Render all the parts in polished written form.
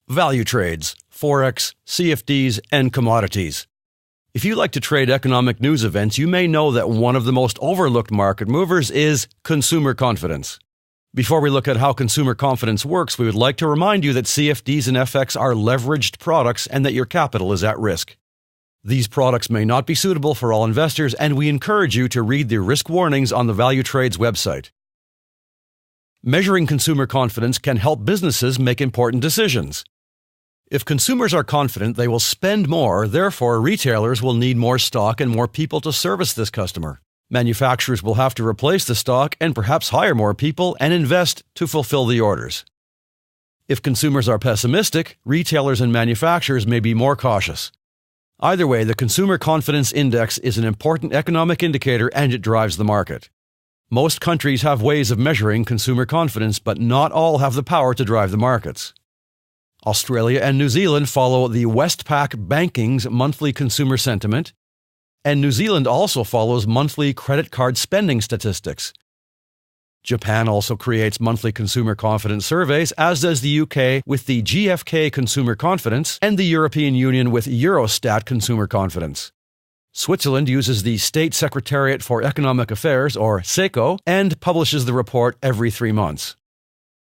Valutrades, Forex, CFDs, and commodities. If you like to trade economic news events, you may know that one of the most overlooked market movers is consumer confidence. Before we look at how consumer confidence works, we would like to remind you that CFDs and FX are leveraged products and that your capital is at risk. These products may not be suitable for all investors, and we encourage you to read the risk warnings on the Valutrades website. Measuring consumer confidence can help businesses make important decisions. If consumers are confident, they will spend more, therefore retailers will need more stock and more people to service this customer. Manufacturers will have to replace the stock and perhaps hire more people and invest to fulfill the orders. If consumers are pessimistic, retailers and manufacturers may be more cautious. Either way, the Consumer Confidence Index is an important economic indicator and it drives the market. Most countries have ways of measuring consumer confidence, but not all have the power to drive the markets. Australia and New Zealand follow the Westpac Banking's monthly consumer sentiment, and New Zealand also follows monthly credit card spending statistics. Japan also creates monthly consumer confidence surveys, as does the UK with the GfK Consumer Confidence and the European Union with Eurostat Consumer Confidence. Switzerland uses the State Secretariat for Economic Affairs, or SECO, and publishes the report every 3 months.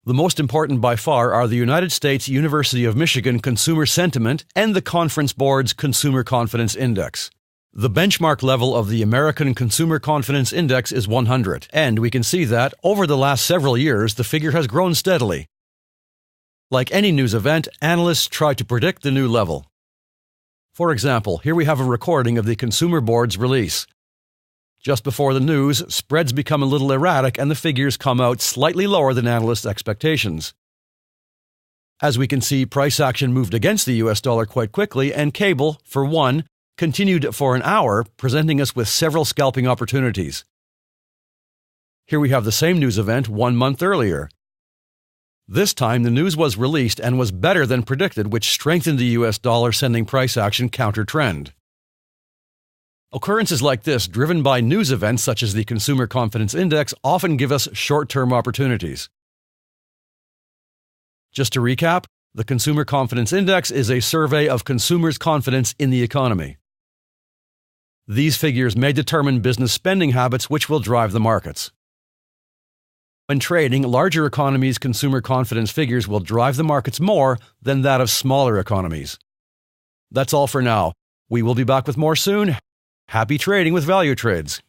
The most important by far are the United States University of Michigan Consumer Sentiment and the Conference Board's Consumer Confidence Index. The benchmark level of the American Consumer Confidence Index is 100, and we can see that, over the last several years, the figure has grown steadily. Like any news event, analysts try to predict the new level. For example, here we have a recording of the Consumer Board's release. Just before the news, spreads become a little erratic and the figures come out slightly lower than analysts' expectations. As we can see, price action moved against the US dollar quite quickly, and cable, for one, continued for an hour, presenting us with several scalping opportunities. Here we have the same news event 1 month earlier. This time, the news was released and was better than predicted, which strengthened the US dollar, sending price action counter-trend. Occurrences like this, driven by news events such as the Consumer Confidence Index, often give us short-term opportunities. Just to recap, the Consumer Confidence Index is a survey of consumers' confidence in the economy. These figures may determine business spending habits, which will drive the markets. When trading, larger economies' consumer confidence figures will drive the markets more than that of smaller economies. That's all for now. We will be back with more soon. Happy trading with Valutrades.